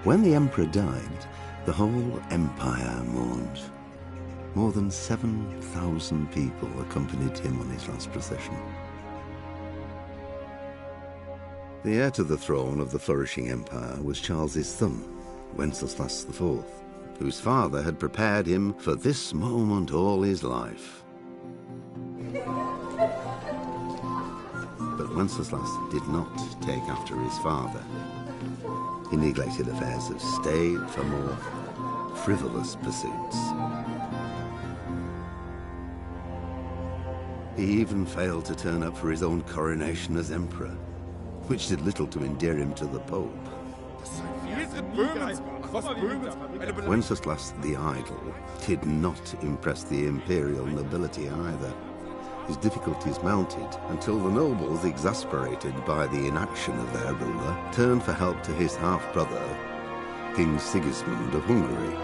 When the emperor died, the whole empire mourned. More than 7,000 people accompanied him on his last procession. The heir to the throne of the flourishing empire was Charles's son, Wenceslas IV, whose father had prepared him for this moment all his life. But Wenceslas did not take after his father. He neglected affairs of state for more frivolous pursuits. He even failed to turn up for his own coronation as emperor, which did little to endear him to the Pope. Wenceslas the Idle did not impress the imperial nobility either. His difficulties mounted until the nobles, exasperated by the inaction of their ruler, turned for help to his half-brother, King Sigismund of Hungary.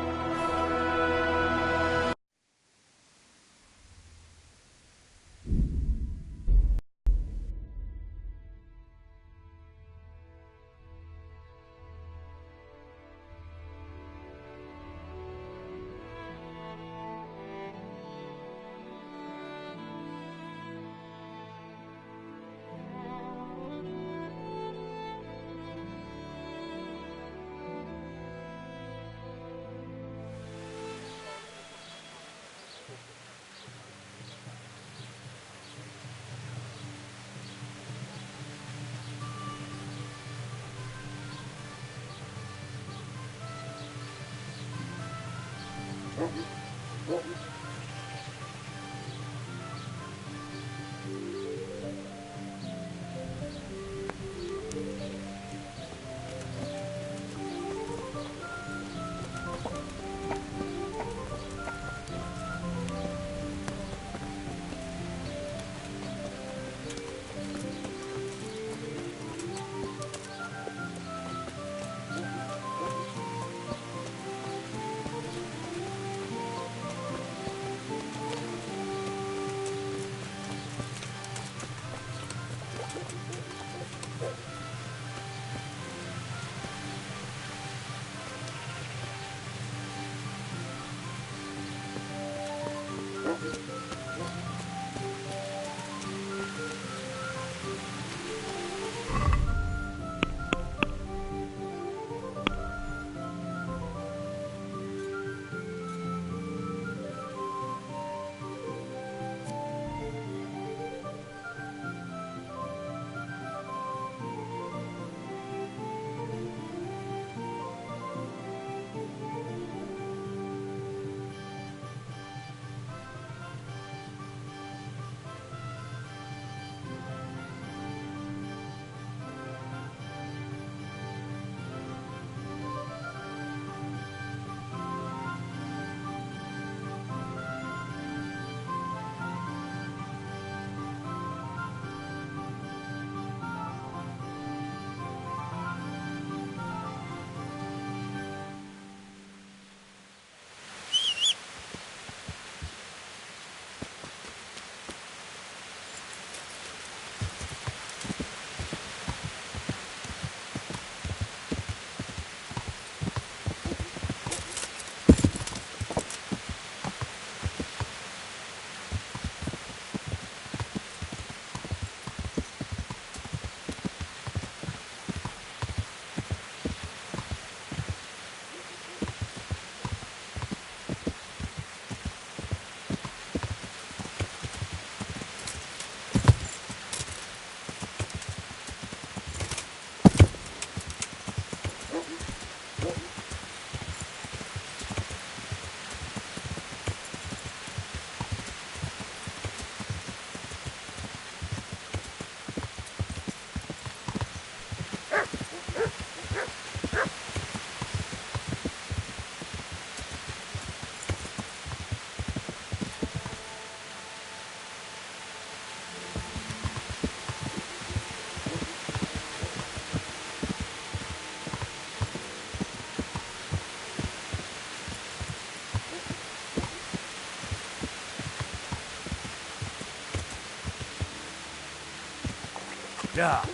Yeah.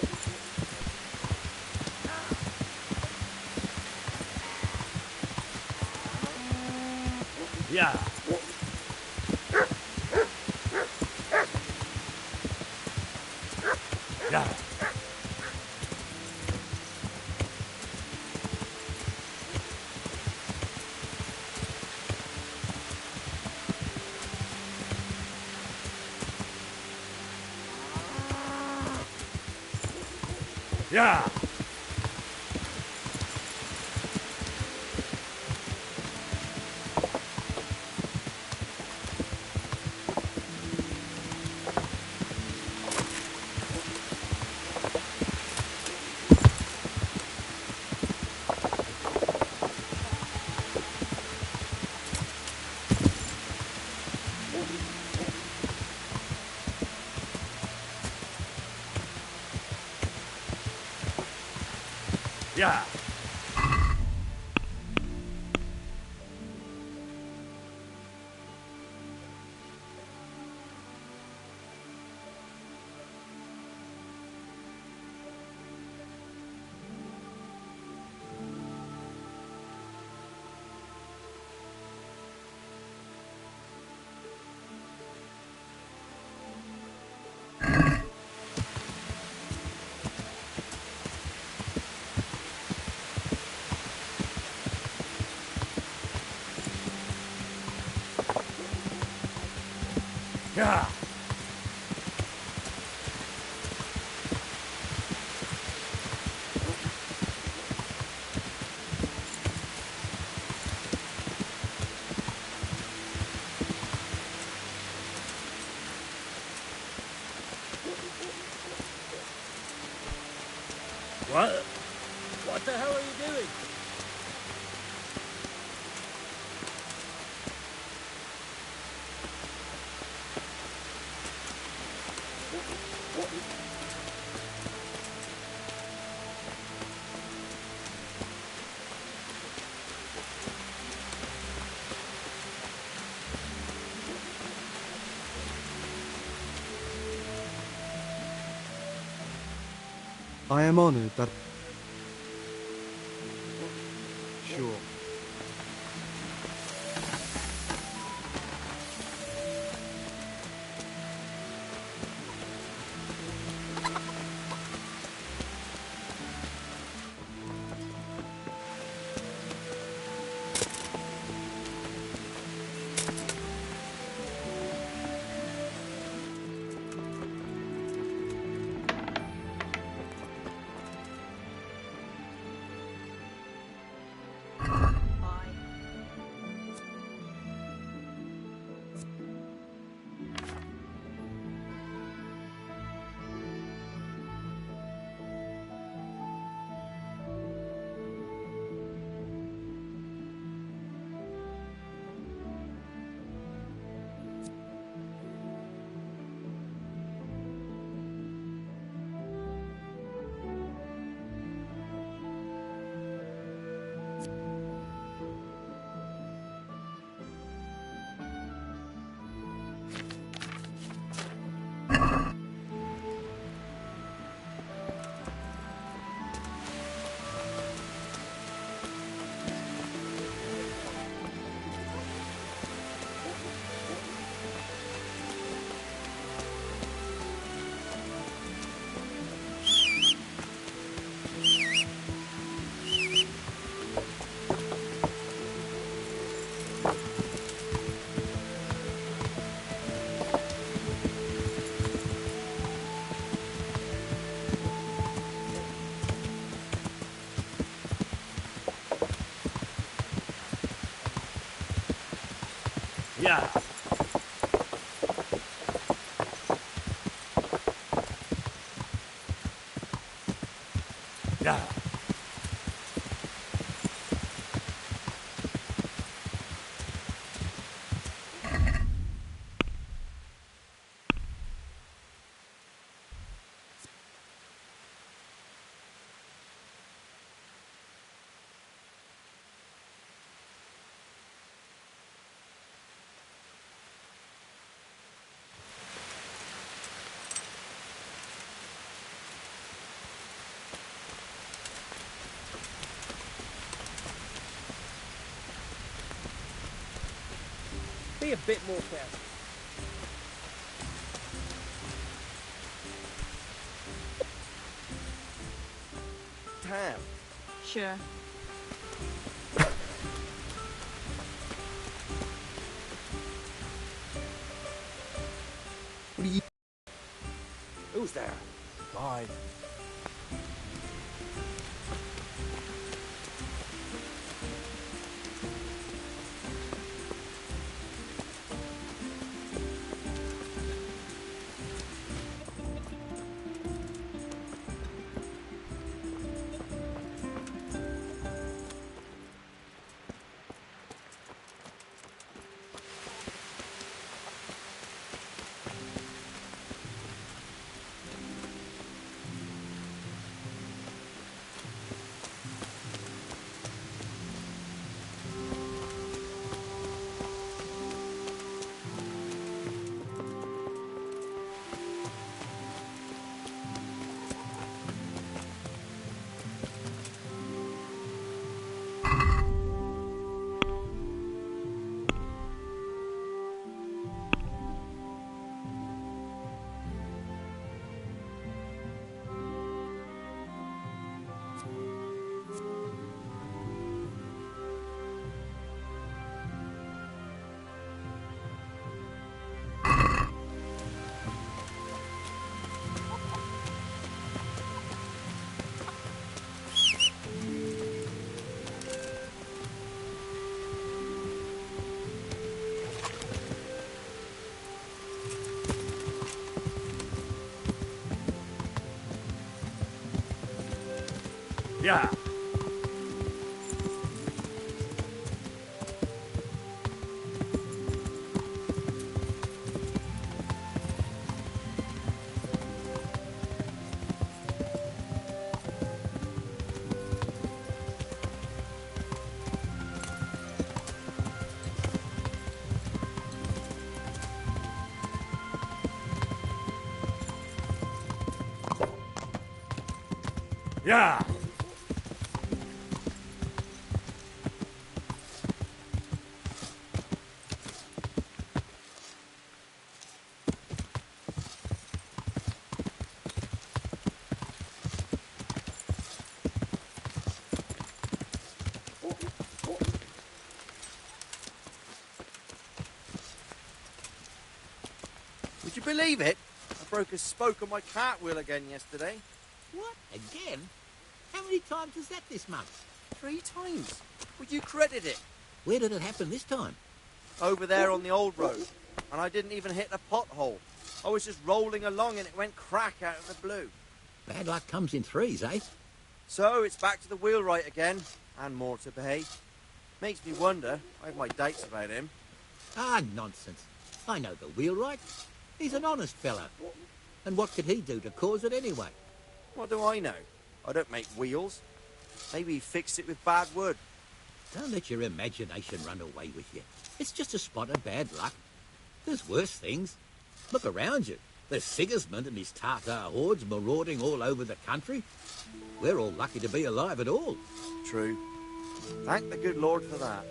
Ja. Ja. Ja. Ja. Ja. What? What the hell are you doing? I am honored that... Sure. Ja. Ja. Be a bit more careful. Damn. Sure. What are you... Who's there? Fine. Yeah. Yeah. Would you believe it? I broke a spoke on my cartwheel again yesterday. What? Again? How many times is that this month? 3 times. Would you credit it? Where did it happen this time? Over there on the old road. And I didn't even hit a pothole. I was just rolling along and it went crack out of the blue. Bad luck comes in threes, eh? So it's back to the wheelwright again. And more to pay. Makes me wonder. I have my doubts about him. Ah, nonsense. I know the wheelwright. He's an honest fellow. And what could he do to cause it anyway? What do I know? I don't make wheels. Maybe he fixed it with bad wood. Don't let your imagination run away with you. It's just a spot of bad luck. There's worse things. Look around you. There's Sigismund and his Tartar hordes marauding all over the country. We're all lucky to be alive at all. True. Thank the good Lord for that.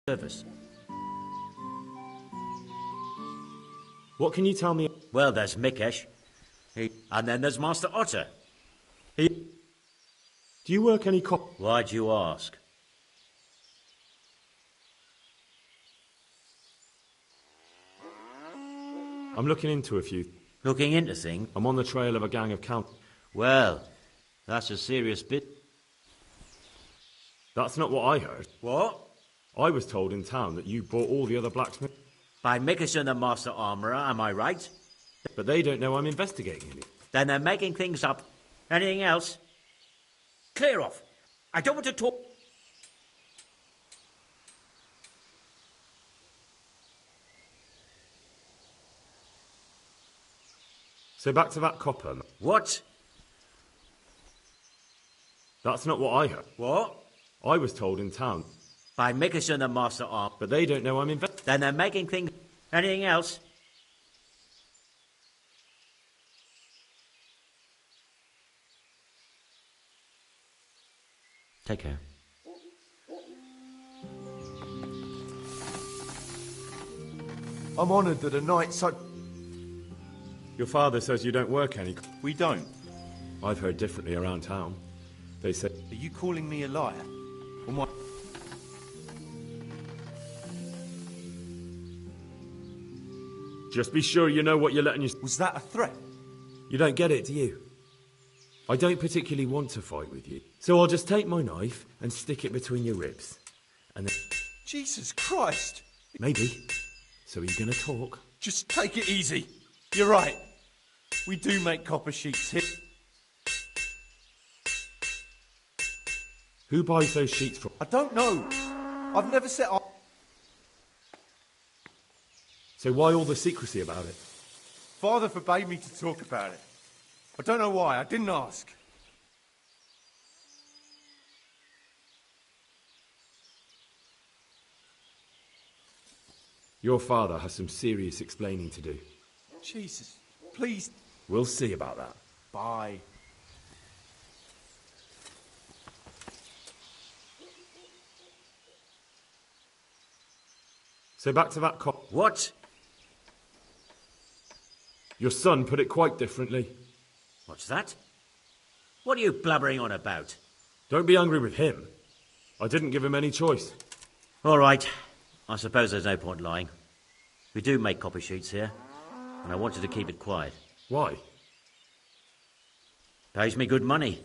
service. What can you tell me? Well, there's Mikesh. And then there's Master Otter. Do you work any Why'd you ask? I'm looking into a few. Looking into things? I'm on the trail of a gang of count. Well, that's a serious bit. That's not what I heard. What? I was told in town that you bought all the other blacksmiths. By Mikesh and the Master Armourer, am I right? But they don't know I'm investigating it. Then they're making things up. Anything else? Clear off. I don't want to talk. So back to that copper. What? That's not what I heard. What? I was told in town. By Mikesh and the Master Armourer. But they don't know I'm investigating. Then they're making things. Anything else? Take care. I'm honoured that a night such... Your father says you don't work any. We don't. I've heard differently around town. They say... Are you calling me a liar? Or my... Just be sure you know what you're letting you... Was that a threat? You don't get it, do you? I don't particularly want to fight with you. So I'll just take my knife and stick it between your ribs. And then... Jesus Christ! Maybe. So are you going to talk? Just take it easy. You're right. We do make copper sheets here. Who buys those sheets from? I don't know. I've never set up... So why all the secrecy about it? Father forbade me to talk about it. I don't know why. I didn't ask. Your father has some serious explaining to do. Jesus. Please. We'll see about that. Bye. So back to that cop. What? Your son put it quite differently. What's that? What are you blabbering on about? Don't be angry with him. I didn't give him any choice. All right. I suppose there's no point lying. We do make copy sheets here, and I wanted to keep it quiet. Why? Pays me good money,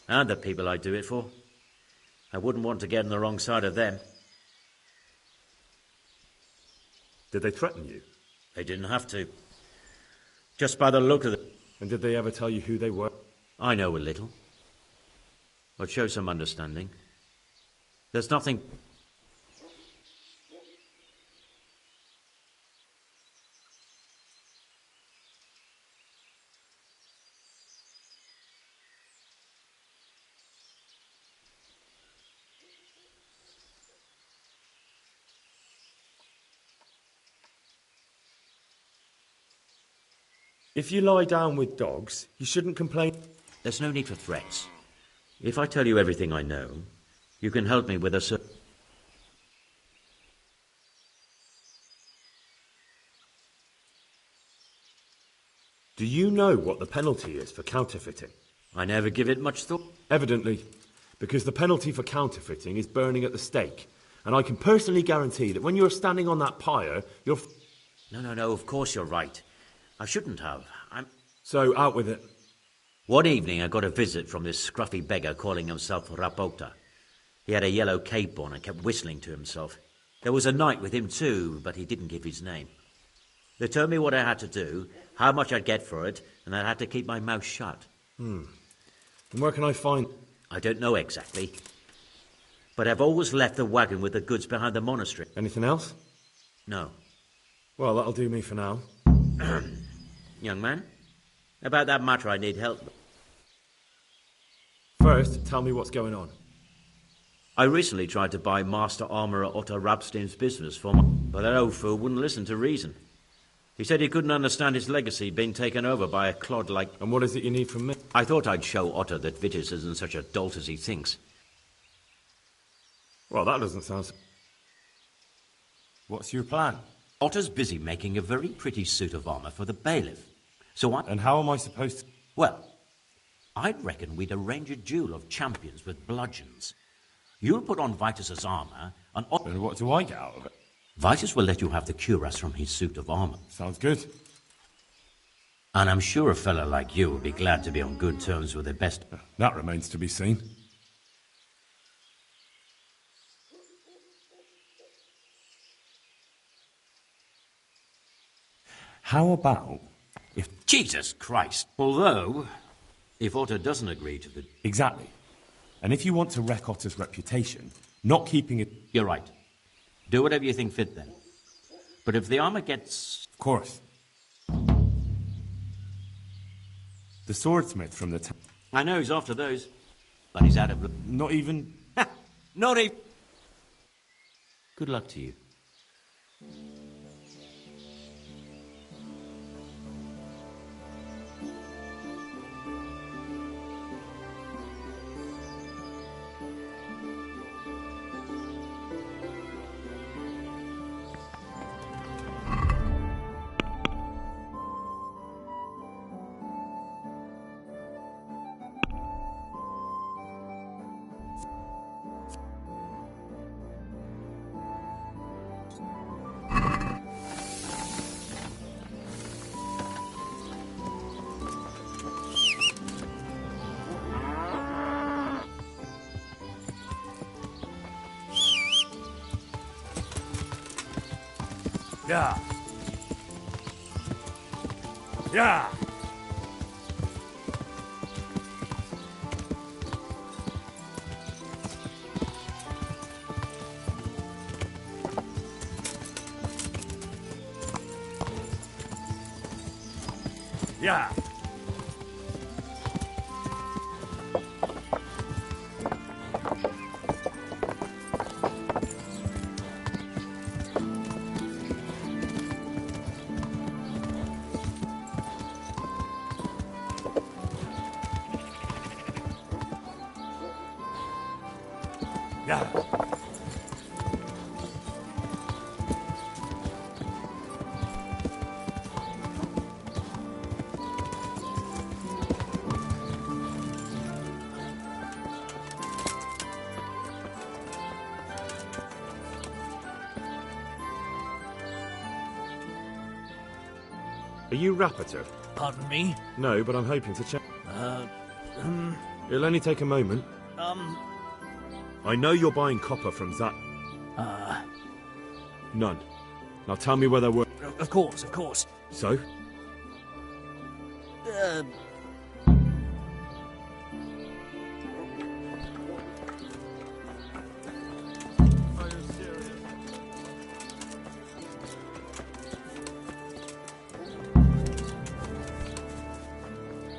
and the people I do it for. I wouldn't want to get on the wrong side of them. Did they threaten you? They didn't have to. Just by the look of it. And did they ever tell you who they were? I know a little. I'd show some understanding. There's nothing... If you lie down with dogs, you shouldn't complain. There's no need for threats. If I tell you everything I know, you can help me with a... Do you know what the penalty is for counterfeiting? I never give it much thought. Evidently, because the penalty for counterfeiting is burning at the stake. And I can personally guarantee that when you're standing on that pyre, you're... No, of course you're right. I shouldn't have. So, out with it. One evening I got a visit from this scruffy beggar calling himself Rapota. He had a yellow cape on and kept whistling to himself. There was a knight with him too, but he didn't give his name. They told me what I had to do, how much I'd get for it, and I had to keep my mouth shut. And where can I find... I don't know exactly. But I've always left the wagon with the goods behind the monastery. Anything else? No. Well, that'll do me for now. Young man, about that matter I need help. First, tell me what's going on. I recently tried to buy Master Armourer Otto Rabstein's business for me, but that old fool wouldn't listen to reason. He said he couldn't understand his legacy being taken over by a clod like... And what is it you need from me? I thought I'd show Otto that Vitus isn't such a dolt as he thinks. Well, that doesn't sound... What's your plan? Otter's busy making a very pretty suit of armour for the bailiff. So I... And how am I supposed to... Well, I'd reckon we'd arrange a duel of champions with bludgeons. You'll put on Vitus's armour, and... And what do I get out of it? Vitus will let you have the cuirass from his suit of armour. Sounds good. And I'm sure a fellow like you will be glad to be on good terms with the best... That remains to be seen. How about if... Jesus Christ! Although, if Otter doesn't agree to the... Exactly. And if you want to wreck Otter's reputation, not keeping it... You're right. Do whatever you think fit then. But if the armour gets... Of course. The swordsmith from the... I know he's after those, but he's out of... Not even... Not even... Good luck to you. Yeah. Yeah. Yeah. Yeah. Are you Rappator? Pardon me? No, but I'm hoping to check. Uh, It'll only take a moment. I know you're buying copper from Zat. None. Now tell me where there were... Of course, of course. So?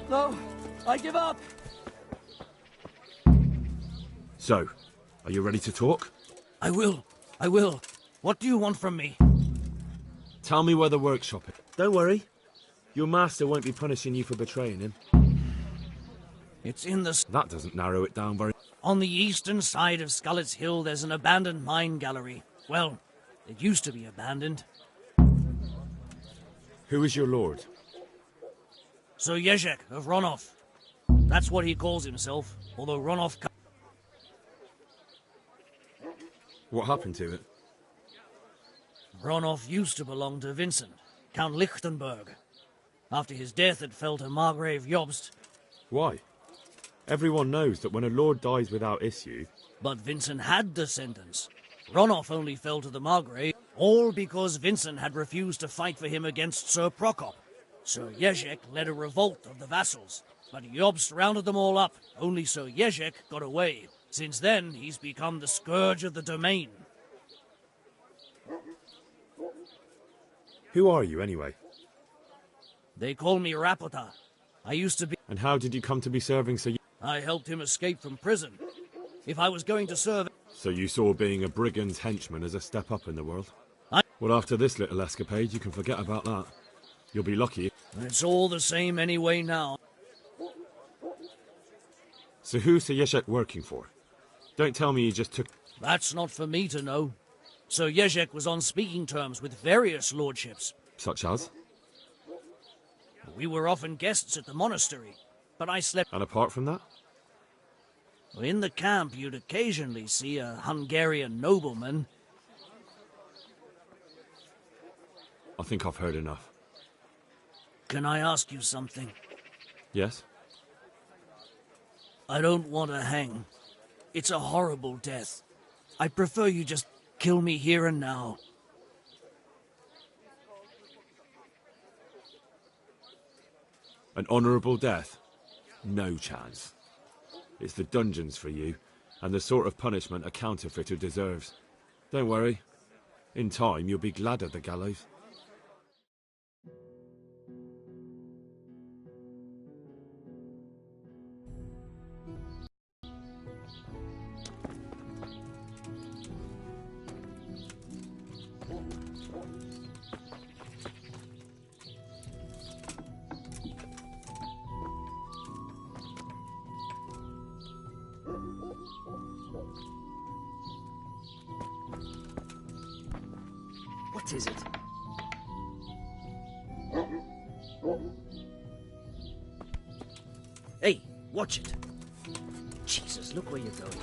No, I give up. So, are you ready to talk? I will. I will. What do you want from me? Tell me where the workshop is. Don't worry. Your master won't be punishing you for betraying him. It's in the... That doesn't narrow it down very... On the eastern side of Skullet's Hill, there's an abandoned mine gallery. Well, it used to be abandoned. Who is your lord? Sir Yezhek of Ronov. That's what he calls himself, although Ronov... What happened to it? Ronov used to belong to Vincent, Count Lichtenberg. After his death, it fell to Margrave Jobst. Why? Everyone knows that when a lord dies without issue... But Vincent had descendants. Ronov only fell to the Margrave, all because Vincent had refused to fight for him against Sir Prokop. Sir Yezhek led a revolt of the vassals, but Jobst rounded them all up. Only Sir Yezhek got away. Since then, he's become the scourge of the domain. Who are you, anyway? They call me Rapota. I used to be... And how did you come to be serving Sir... I helped him escape from prison. If I was going to serve... So you saw being a brigand's henchman as a step up in the world? I... Well, after this little escapade, you can forget about that. You'll be lucky. It's all the same anyway now. So who's Sir Yezhek working for? Don't tell me he just took... That's not for me to know. Sir Jezek was on speaking terms with various lordships. Such as? We were often guests at the monastery, but I slept... And apart from that? In the camp, you'd occasionally see a Hungarian nobleman. I think I've heard enough. Can I ask you something? Yes? I don't want to hang. It's a horrible death. I prefer you just kill me here and now. An honourable death? No chance. It's the dungeons for you, and the sort of punishment a counterfeiter deserves. Don't worry. In time, you'll be glad of the gallows. What is it? Hey, watch it. Jesus, look where you're going.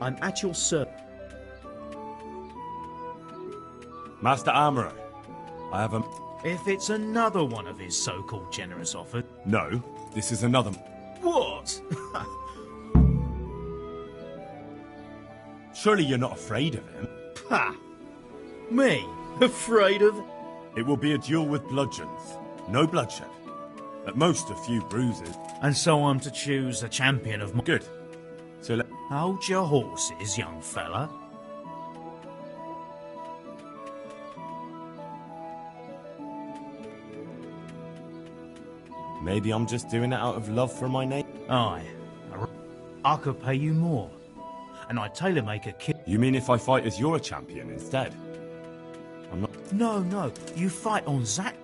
I'm at your service. Master Armourer, I have a... If it's another one of his so-called generous offers... No, this is another... What? Surely you're not afraid of him? Ha! Me? Afraid of... It will be a duel with bludgeons. No bloodshed. At most, a few bruises. And so I'm to choose a champion of... Good. So let... Hold your horses, young fella. Maybe I'm just doing it out of love for my name. Aye. I could pay you more. And I'd tailor-make a kit. You mean if I fight as you're a champion instead? I'm not... No. You fight on Zack.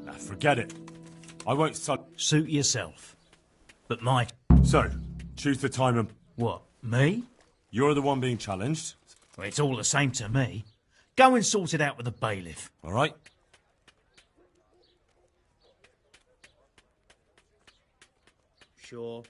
Nah, forget it. I won't Suit yourself. But my... So, choose the time and... What, me? You're the one being challenged. Well, it's all the same to me. Go and sort it out with the bailiff. All right. Sure.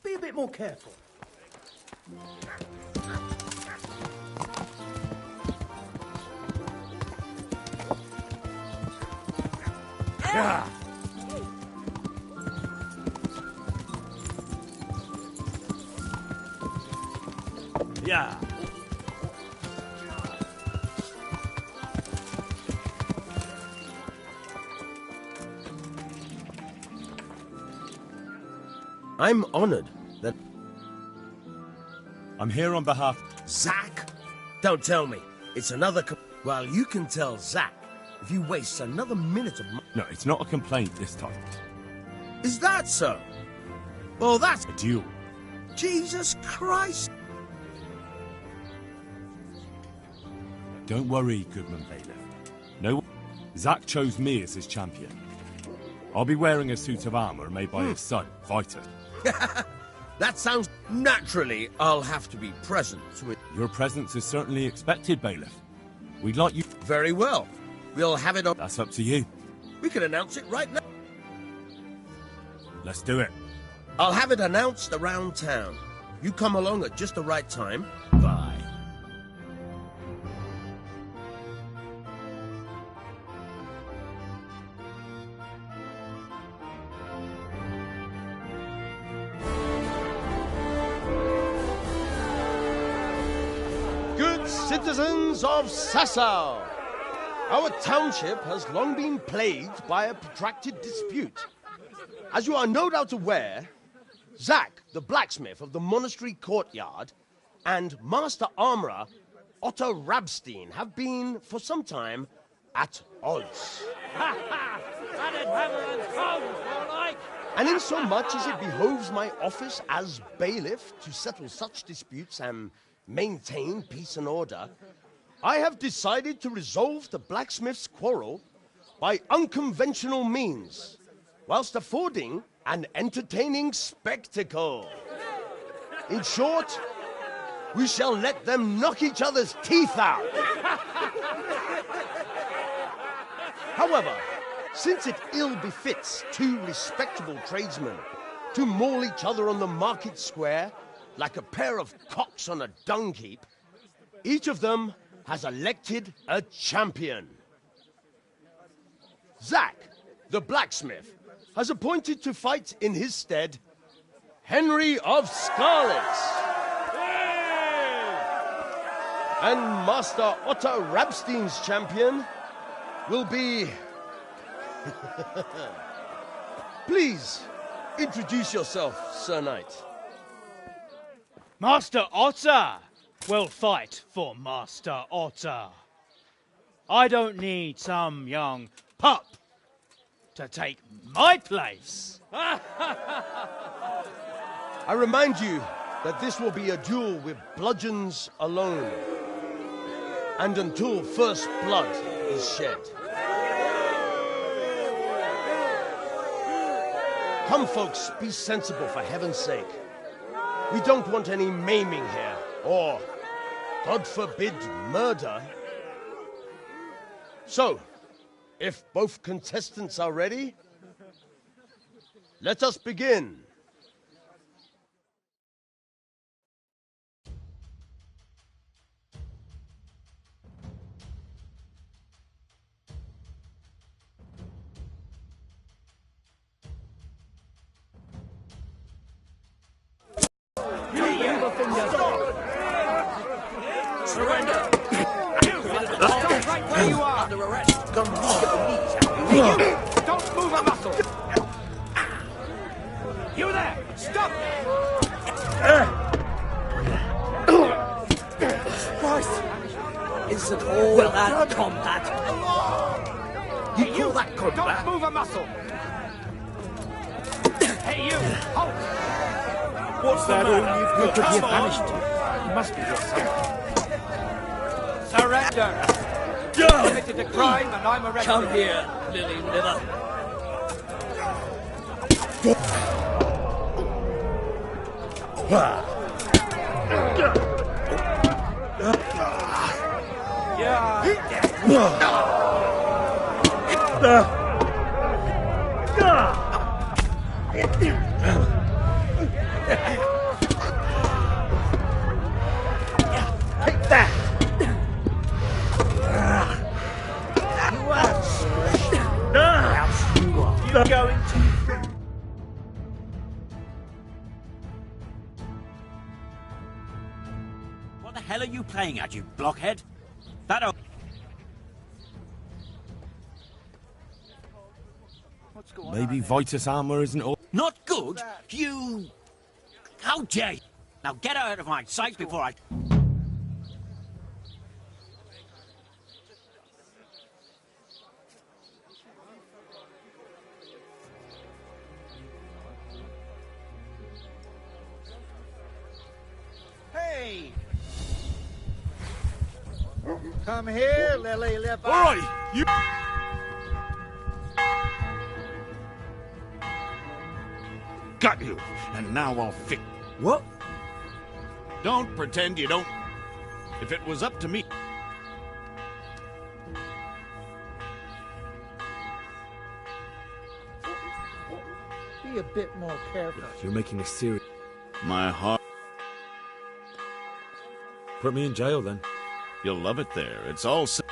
Be a bit more careful. Yeah. Yeah. I'm honored that... I'm here on behalf... Zack? Don't tell me. It's another... Well, you can tell Zack if you waste another minute of... No, it's not a complaint this time. Is that so? Well, that's... A duel. Jesus Christ! Don't worry, Goodman Bailiff. No... Zack chose me as his champion. I'll be wearing a suit of armour made by his son, Fighter. That sounds... Naturally, I'll have to be present with... Your presence is certainly expected, Bailiff. We'd like you... Very well. We'll have it on... That's up to you. We can announce it right now. Let's do it. I'll have it announced around town. You come along at just the right time. Bye. Good citizens of Sasau, our township has long been plagued by a protracted dispute. As you are no doubt aware, Zack, the blacksmith of the monastery courtyard, and Master Armourer Otto Rabstein have been, for some time, at odds. And in so much as it behoves my office as bailiff to settle such disputes and maintain peace and order, I have decided to resolve the blacksmith's quarrel by unconventional means, whilst affording an entertaining spectacle. In short, we shall let them knock each other's teeth out. However, since it ill befits two respectable tradesmen to maul each other on the market square like a pair of cocks on a dung heap, each of them has elected a champion. Zack, the blacksmith, has appointed to fight in his stead Henry of Scarlet. And Master Otto Rabstein's champion will be... Please, Introduce yourself, Sir Knight. Master Otter will fight for Master Otter. I don't need some young pup to take my place. I remind you that this will be a duel with bludgeons alone. And until first blood is shed. Come, folks, be sensible for heaven's sake. We don't want any maiming here, or, God forbid, murder. So, if both contestants are ready, let us begin. Surrender! Stop right where you are! Under arrest! Don't move a muscle! You there! Stop! Christ! Isn't all that combat? You call that combat? Don't move a muscle! Hey, you! Halt! What's that all you've got? You could be banished. You must be your son. Surrender! You committed a crime and I'm arrested. Come here, lily liver. Take that! You're going to... What the hell are you playing at, you blockhead? That o- Maybe Vitus armor isn't all. Not good? You... How dare you? Now get out of my sight before I... Hey! Come here, lily liver. All right, you. Got you, and now I'll fix. What? Don't pretend you don't. If it was up to me. Be a bit more careful. You're making a serious. My heart. Put me in jail then. You'll love it there. It's all. What's that?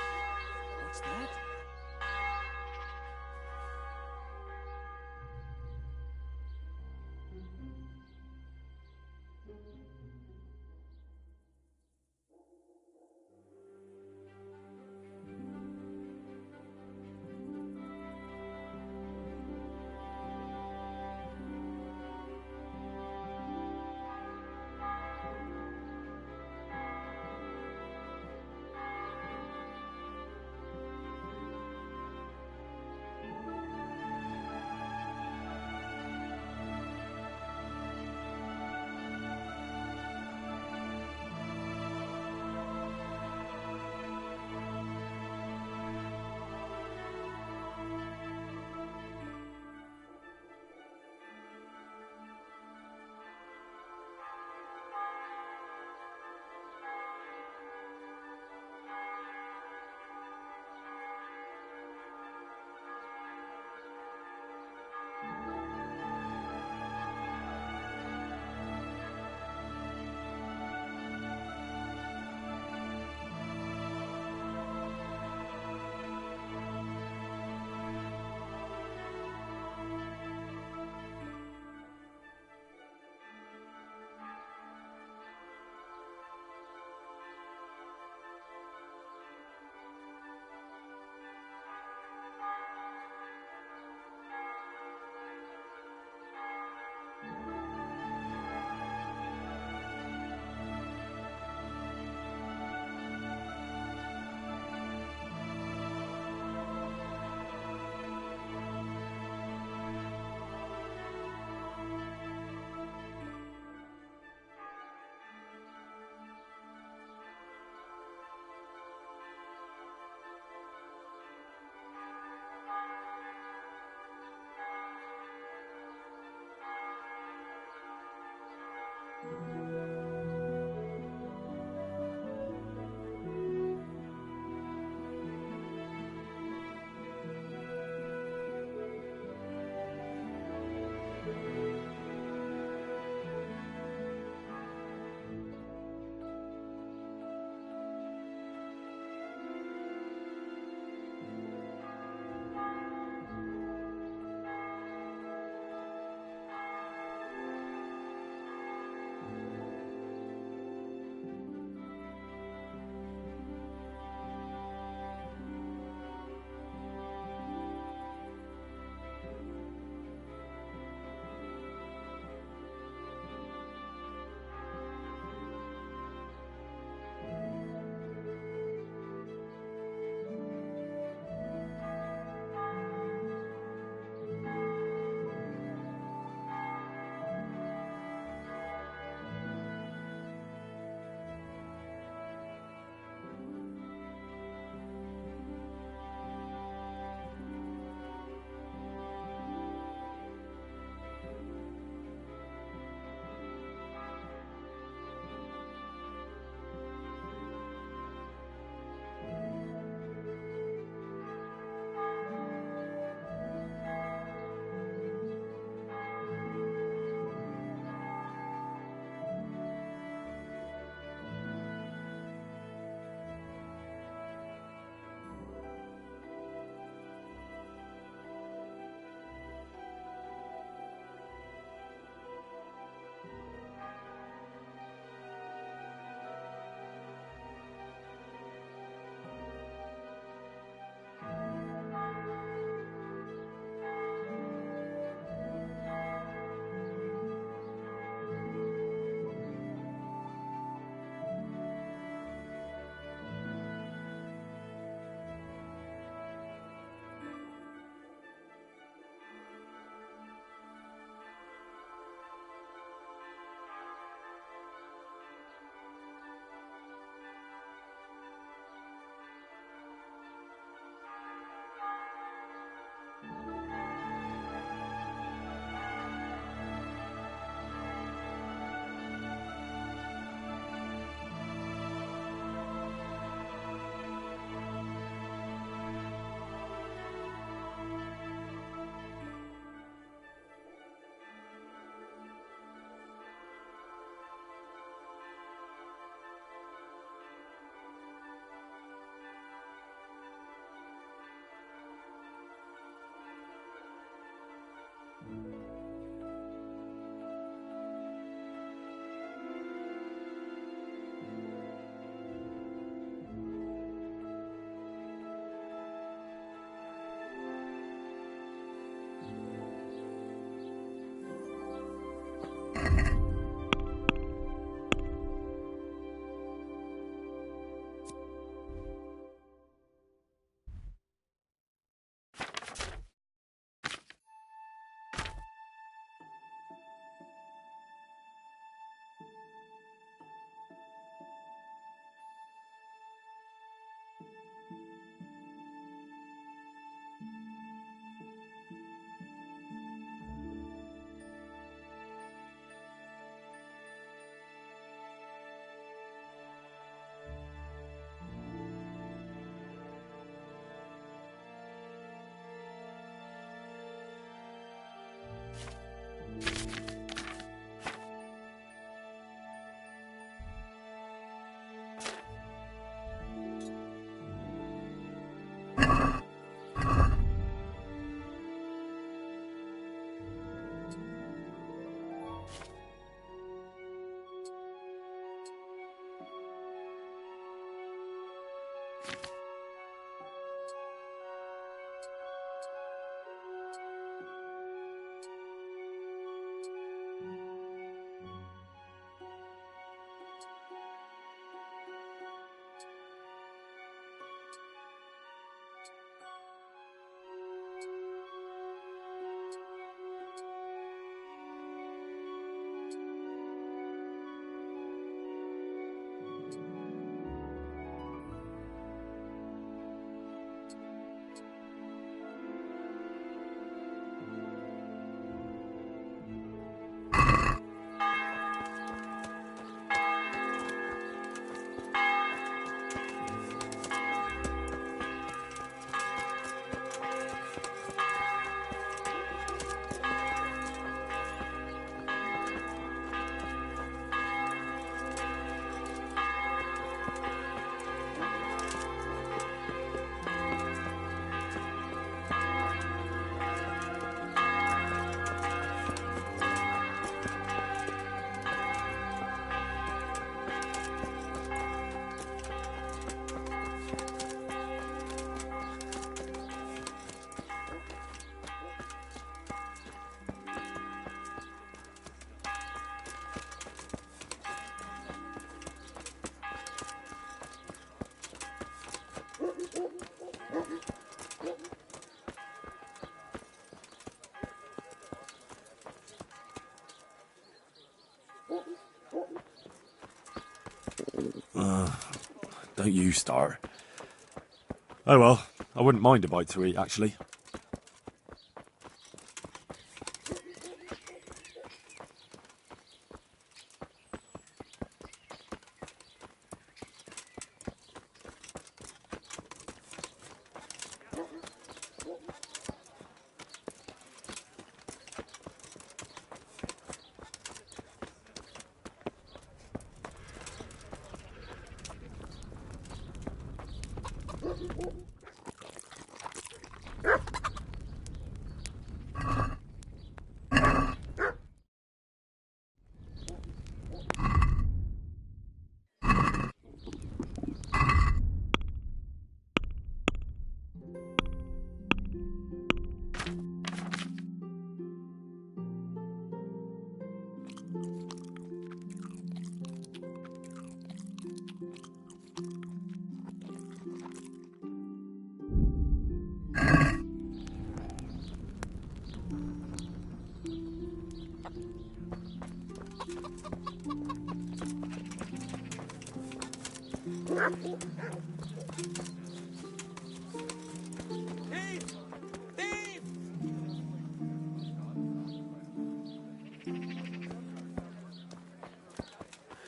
Don't you start. Oh well, I wouldn't mind a bite to eat, actually.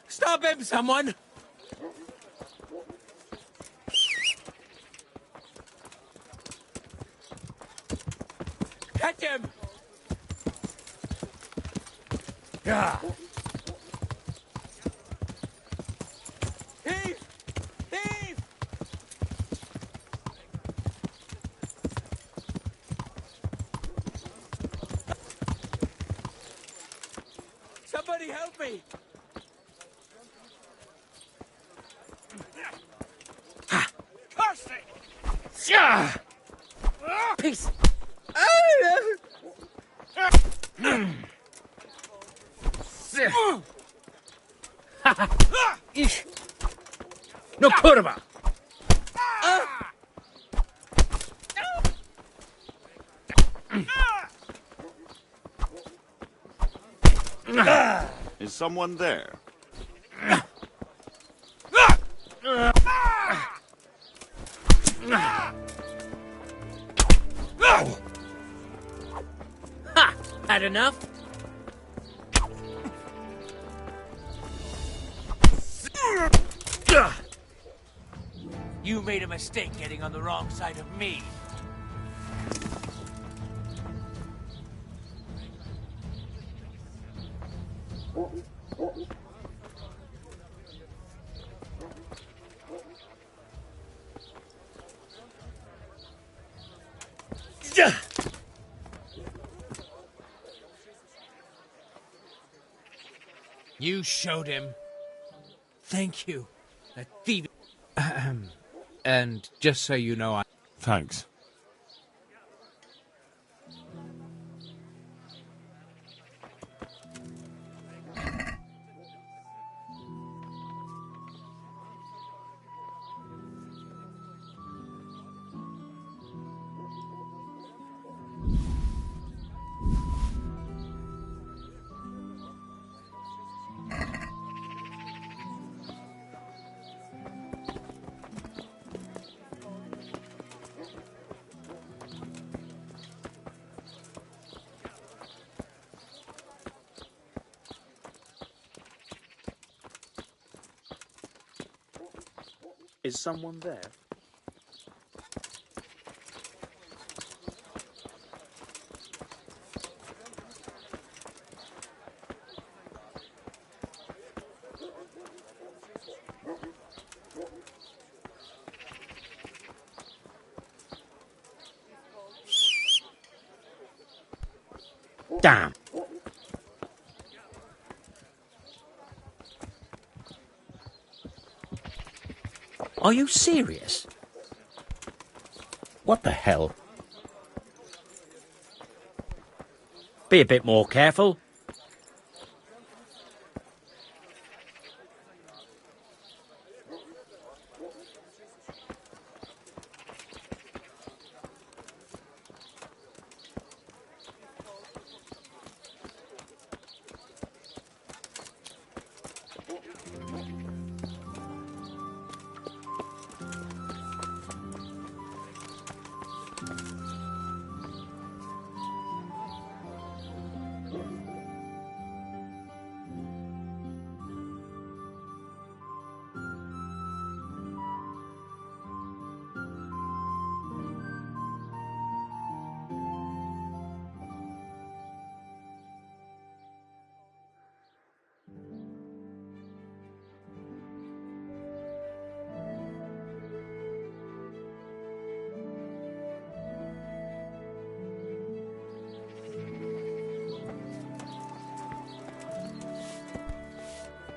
Stop him, someone! Catch him! Yeah. Thief! Thief! Somebody help me! Yeah. Peace. Ish. No kurwa. Is someone there? Ha! Had enough? You made a mistake getting on the wrong side of me. You showed him. Thank you. That thief. And just so you know, Thanks. Is someone there? Damn. Are you serious? What the hell? Be a bit more careful.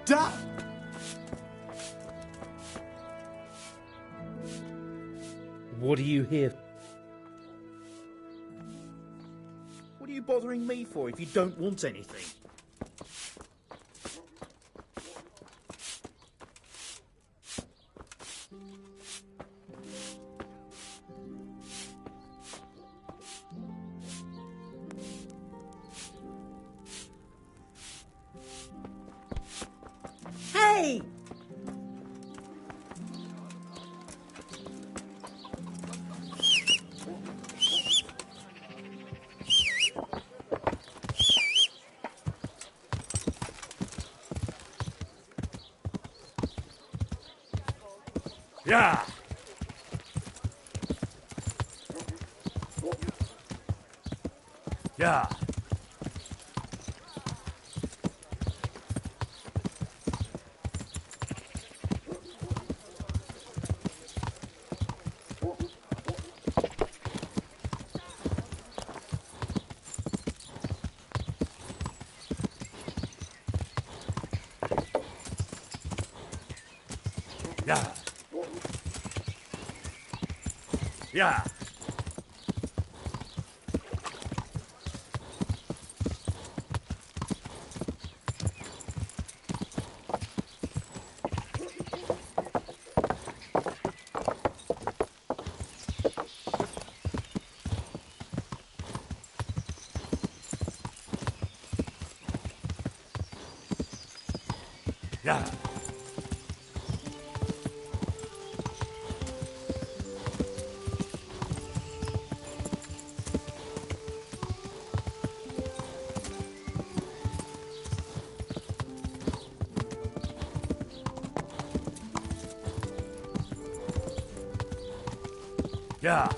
Da! What are you here? What are you bothering me for if you don't want anything? Hey! Yeah! Yeah! Yeah! Yeah! Yeah! Yeah!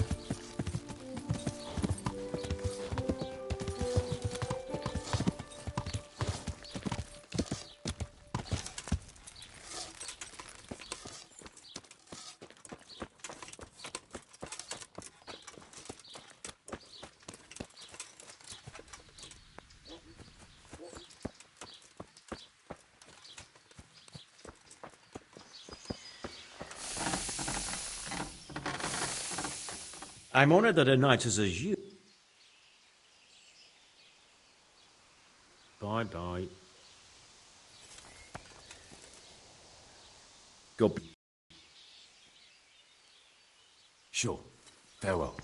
I'm honored that a knight such as you... Bye-bye. God be... Sure. Farewell.